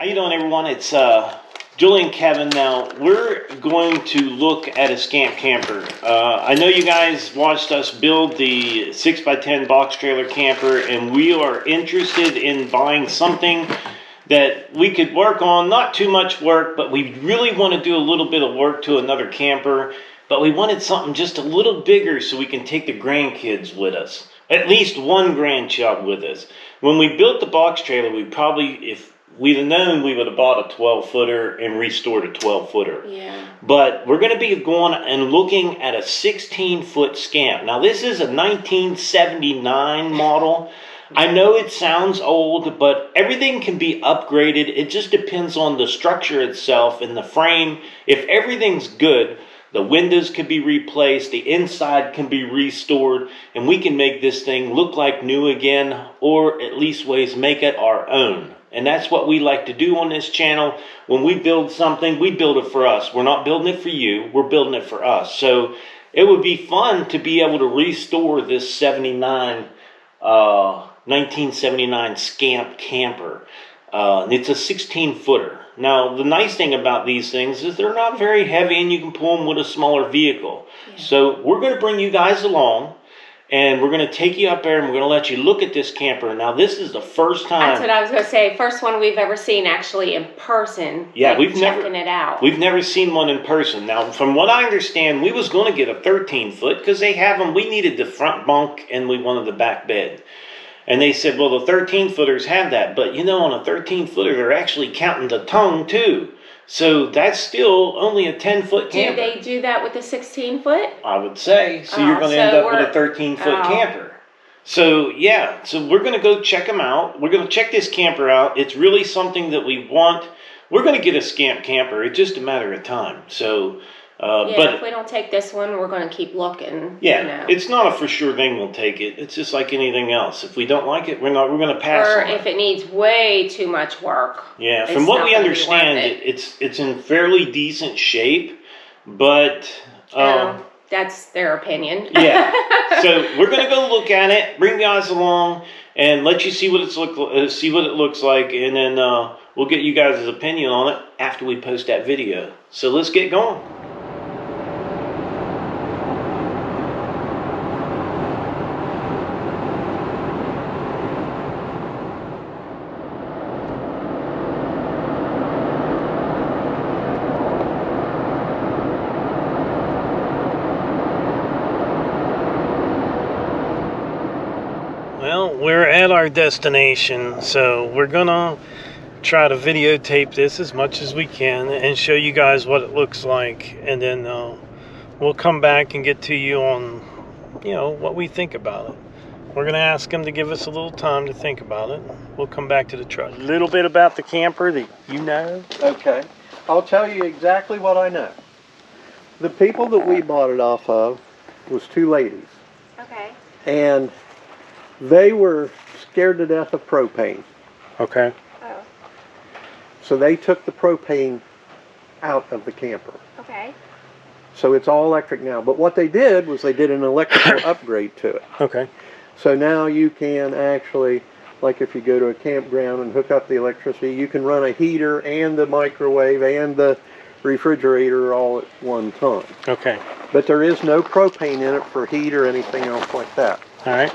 How you doing, everyone? It's Julie and Kevin. Now, we're going to look at a Scamp Camper. I know you guys watched us build the 6x10 box trailer camper, and we are interested in buying something that we could work on. Not too much work, but we really want to do a little bit of work to another camper. But we wanted something just a little bigger so we can take the grandkids with us. At least one grandchild with us. When we built the box trailer, we probably, if we'd have known, we would have bought a 12-footer and restored a 12-footer. Yeah. But we're going to be going and looking at a 16-foot Scamp. Now, this is a 1979 model. I know it sounds old, but everything can be upgraded. It just depends on the structure itself and the frame. If everything's good, the windows can be replaced, the inside can be restored, and we can make this thing look like new again, or at least ways make it our own. And that's what we like to do on this channel. When we build something, we build it for us. We're not building it for you, we're building it for us. So it would be fun to be able to restore this 1979 Scamp Camper. It's a 16-footer. Now, the nice thing about these things is they're not very heavy and you can pull them with a smaller vehicle. Yeah. So we're going to bring you guys along and we're going to take you up there and we're going to let you look at this camper. Now, this is the first time. That's what I was going to say. First one we've ever seen actually in person. Yeah, like we've checking it out. We've never seen one in person. Now, from what I understand, we was going to get a 13-foot because they have them. We needed the front bunk and we wanted the back bed. And they said, well, the 13-footers have that. But, you know, on a 13-footer, they're actually counting the tongue, too. So that's still only a 10-foot camper. Do they do that with the 16-foot? I would say. So you're going to end up with a 13-foot camper. So, yeah. So we're going to go check them out. We're going to check this camper out. It's really something that we want. We're going to get a Scamp Camper. It's just a matter of time. So... but if we don't take this one, we're going to keep looking. Yeah, you know. It's not a for sure thing we'll take it. It's just like anything else. If we don't like it, we're going to pass on it. Or if it needs way too much work. Yeah, from what we understand, it's in fairly decent shape, but... that's their opinion. Yeah, so we're going to go look at it, bring you guys along, and let you see what it looks like, and then we'll get you guys' opinion on it after we post that video. So let's get going. Well, we're at our destination, so we're gonna try to videotape this as much as we can and show you guys what it looks like, and then we'll come back and get to you on, you know, what we think about it. We're gonna ask them to give us a little time to think about it. We'll come back to the truck. A little bit about the camper that you know. Okay, I'll tell you exactly what I know. The people that we bought it off of was two ladies. Okay. And they were scared to death of propane. Okay. Oh. So they took the propane out of the camper. Okay. So it's all electric now. But what they did was they did an electrical upgrade to it. Okay. So now you can actually, like if you go to a campground and hook up the electricity, you can run a heater and the microwave and the refrigerator all at one time. Okay. But there is no propane in it for heat or anything else like that. All right.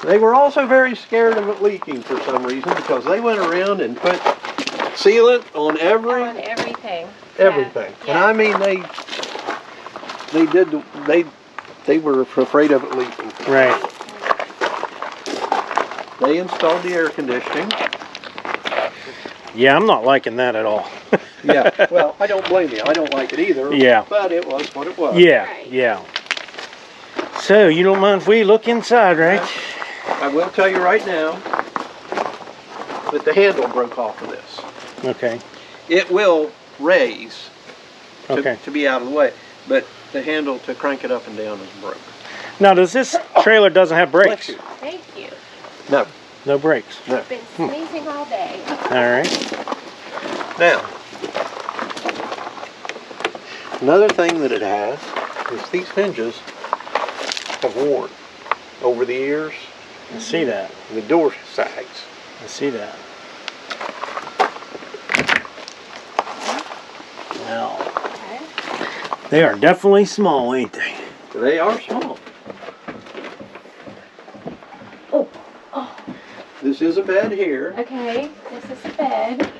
They were also very scared of it leaking for some reason because they went around and put sealant on everything. Everything. Yeah. And I mean they were afraid of it leaking. Right. They installed the air conditioning. Yeah, I'm not liking that at all. Yeah, well, I don't blame you. I don't like it either. Yeah. But it was what it was. Yeah, Right. yeah. So, you don't mind if we look inside, right? Yeah. I will tell you right now that the handle broke off of this. Okay. It will raise Okay. to be out of the way, but the handle to crank it up and down is broke. Now, does this trailer doesn't have brakes? Thank you. No. No brakes. No. I've been sneezing all day. All right. Now, another thing that it has is these hinges have worn over the years. I see that. The door sags. I see that. They are definitely small, ain't they? They are small. Oh, oh. This is a bed here. Okay, this is the bed.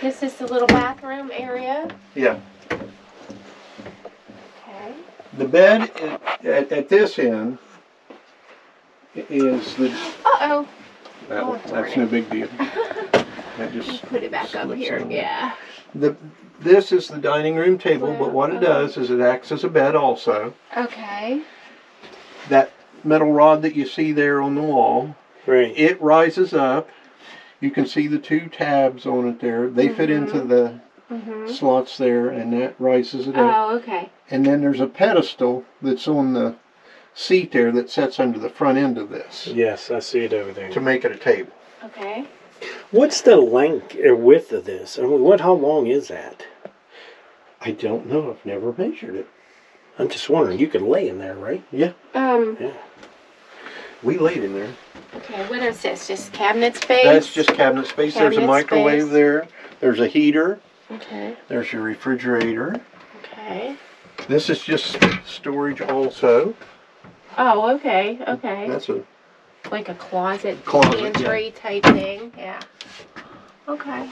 This is the little bathroom area. Yeah. Okay. The bed at this end is the... Uh-oh. That's no big deal. That just Put it back up slips here, on. yeah. This is the dining room table, but what it does is it acts as a bed also. Okay. That metal rod that you see there on the wall, Right. it rises up. You can see the two tabs on it there. They fit into the slots there, and that rises it up. Oh, okay. And then there's a pedestal that's on the seat there that sits under the front end of this Yes, I see it over there. to make it a table. Okay. What's the length or width of this? I mean, how long is that? I don't know. I've never measured it. I'm just wondering. You could lay in there, right? Yeah, Yeah. we laid in there. Okay, what is this? Just cabinet space? That's just cabinet space. There's a Cabinet microwave space. there. There's a heater. Okay. There's your refrigerator. Okay. This is just storage also. Oh, okay, okay. That's a Like a closet, Closet, pantry type thing. Yeah. Okay.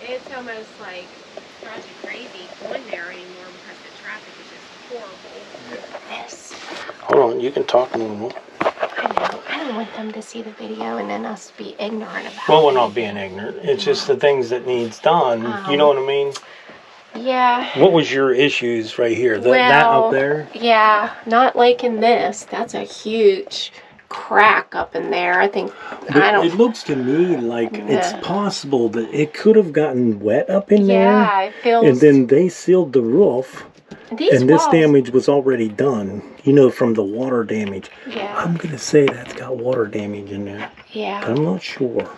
It's almost like drives you crazy going there anymore because the traffic is just horrible. This. Hold on. You can talk normal. I know. I don't want them to see the video and then us be ignorant about it. Well, we're not being ignorant. It's just the things that needs done. You know what I mean? Yeah. What was your issues right here? That up there? Yeah, not liking this. That's a huge crack up in there. I think It looks to me like it's possible that it could have gotten wet up in there. Yeah, it feels. And then they sealed the roof. These And this walls, damage was already done, you know, from the water damage. Yeah. I'm going to say that's got water damage in there. Yeah. I'm not sure.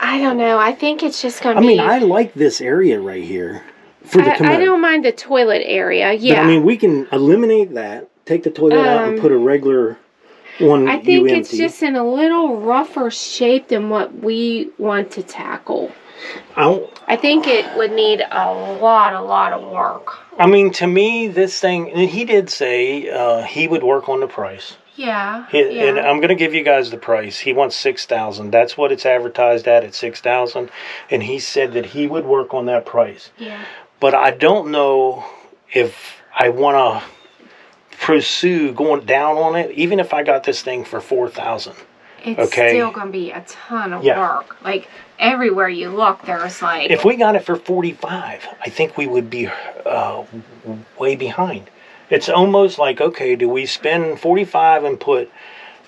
I don't know. I think it's just going to I be. mean, I like this area right here for the commode. I don't mind the toilet area. Yeah. But, I mean, we can eliminate that, take the toilet out and put a regular one. I think you it's empty. just in a little rougher shape than what we want to tackle. I think it would need a lot of work. I mean, to me, this thing, and he did say he would work on the price. Yeah. And I'm going to give you guys the price. He wants $6,000. That's what it's advertised at $6,000. And he said that he would work on that price. Yeah. But I don't know if I want to pursue going down on it, even if I got this thing for $4,000. It's still going to be a ton of work. Like, everywhere you look, there's like... If we got it for $45, I think we would be way behind. It's almost like, okay, do we spend $45 and put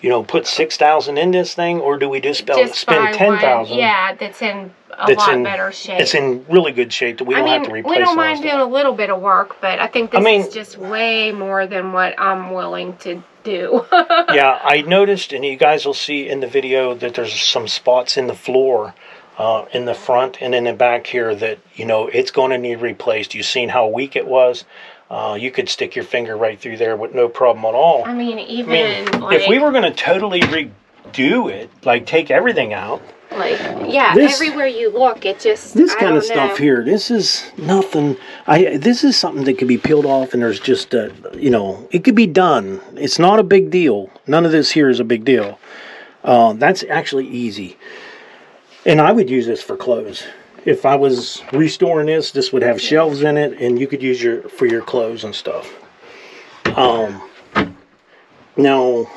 $6,000 in this thing, or do we just spend $10,000? Yeah, that's in a lot better shape. It's in really good shape that we don't have to replace. We don't mind doing a little bit of work, but I think this is just way more than what I'm willing to do. Yeah, I noticed, and you guys will see in the video that there's some spots in the floor, in the front and in the back here that it's going to need replaced. You've seen how weak it was. You could stick your finger right through there with no problem at all. I mean, if we were going to totally do it, like take everything out. Like, yeah, everywhere you look, it just, this kind of stuff here, this is nothing. This is something that could be peeled off, and there's just you know, it could be done. It's not a big deal. None of this here is a big deal. That's actually easy, and I would use this for clothes. If I was restoring this would have shelves in it, and you could use for your clothes and stuff. Now.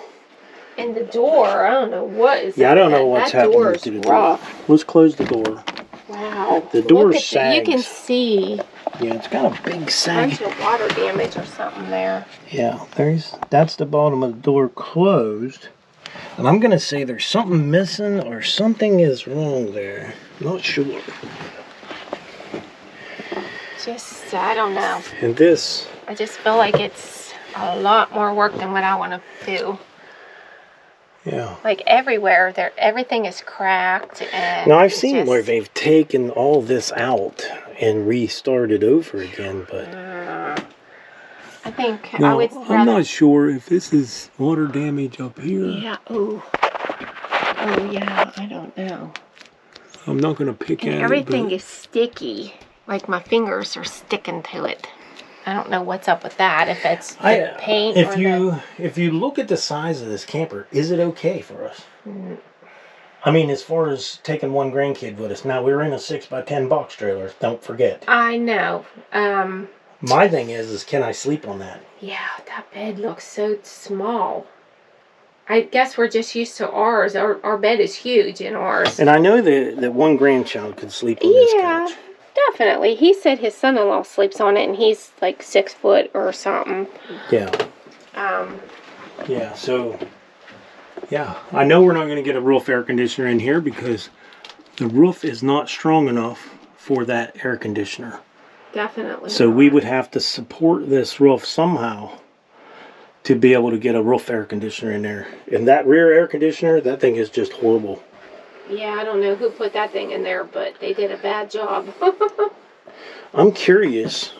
And the door, I don't know what is. Yeah, I don't know what's happening to the door. Rough. Let's close the door. Wow. The door sags. You can see. Yeah, it's got a big sag. Bunch of water damage or something there. Yeah, that's the bottom of the door closed. And I'm gonna say there's something missing or something is wrong there. Not sure. Just, I don't know. And this. I just feel like it's a lot more work than what I want to do. Yeah. Like everywhere, everything is cracked. And now I've seen where they've taken all this out and restarted over again, but I think now, I would rather... I'm not sure if this is water damage up here. Yeah. Oh yeah. I don't know. I'm not going to pick at everything it. is sticky. Like my fingers are sticking to it. I don't know what's up with that. If it's the paint. If you look at the size of this camper, is it okay for us? I mean, as far as taking one grandkid with us. Now we're in a 6x10 box trailer. Don't forget. I know. My thing is can I sleep on that? Yeah, that bed looks so small. I guess we're just used to ours. Our bed is huge in ours. And I know that one grandchild could sleep on this couch. Definitely. He said his son-in-law sleeps on it, and he's like 6 foot or something. Yeah. Yeah, so, yeah. I know we're not going to get a roof air conditioner in here because the roof is not strong enough for that air conditioner. Definitely. So we would have to support this roof somehow to be able to get a roof air conditioner in there. And that rear air conditioner, that thing is just horrible. Yeah, I don't know who put that thing in there, but they did a bad job. I'm curious.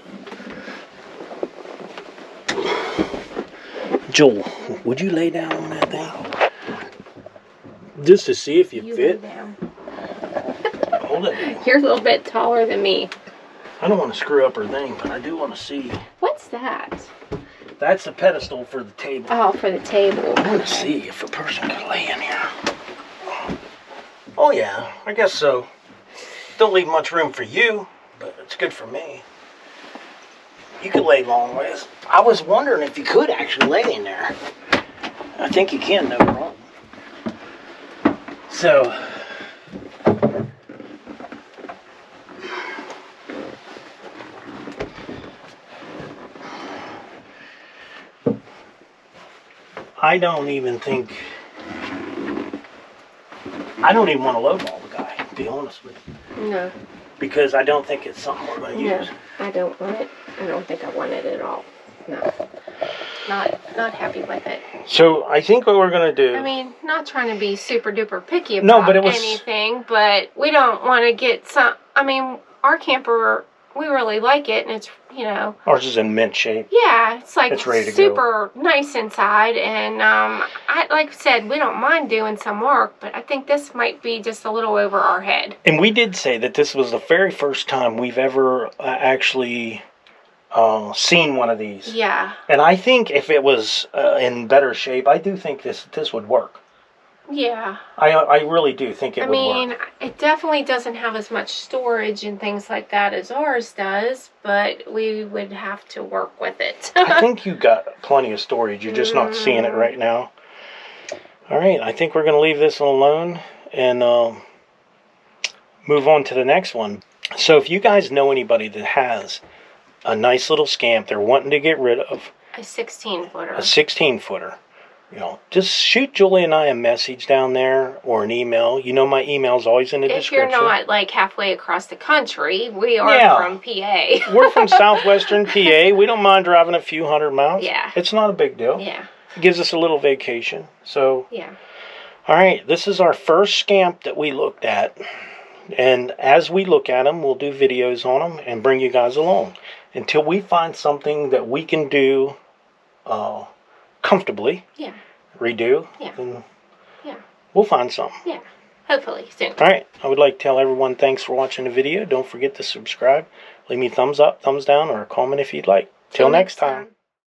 Joel, would you lay down on that thing? Just to see if you fit? Lay down. Hold it. You're a little bit taller than me. I don't want to screw up her thing, but I do want to see. What's that? That's the pedestal for the table. Oh, for the table. I want to see if a person could lay in here. Oh yeah, I guess so. Don't leave much room for you, but it's good for me. You could lay long ways. I was wondering if you could actually lay in there. I think you can, no problem. So, I don't even want to lowball the guy, to be honest with you. No. Because I don't think it's something we're going to use. I don't want it. I don't think I want it at all. No. Not happy with it. So I think what we're going to do... I mean, not trying to be super duper picky about anything, but we don't want to get some... I mean, our camper, we really like it, and it's, you know... Ours is in mint shape. Yeah, it's like it's ready to super nice inside, and like I said, we don't mind doing some work, but I think this might be just a little over our head. And we did say that this was the very first time we've ever actually seen one of these. Yeah. And I think if it was in better shape, I do think this would work. Yeah. I really do think it would work. I mean, it definitely doesn't have as much storage and things like that as ours does, but we would have to work with it. I think you got plenty of storage. You're just not seeing it right now. All right, I think we're going to leave this one alone and move on to the next one. So if you guys know anybody that has a nice little Scamp they're wanting to get rid of, a 16-footer. A 16-footer. You know, just shoot Julie and I a message down there or an email. You know my email's always in the description. If you're not like halfway across the country, we are from PA. We're from southwestern PA. We don't mind driving a few hundred miles. Yeah. It's not a big deal. Yeah. It gives us a little vacation. So, yeah. All right, this is our first Scamp that we looked at. And as we look at them, we'll do videos on them and bring you guys along. Until we find something that we can do comfortably. Yeah. Redo. Yeah. And We'll find something. Yeah, hopefully soon. All right. I would like to tell everyone thanks for watching the video. Don't forget to subscribe. Leave me a thumbs up, thumbs down, or a comment if you'd like. Till next time.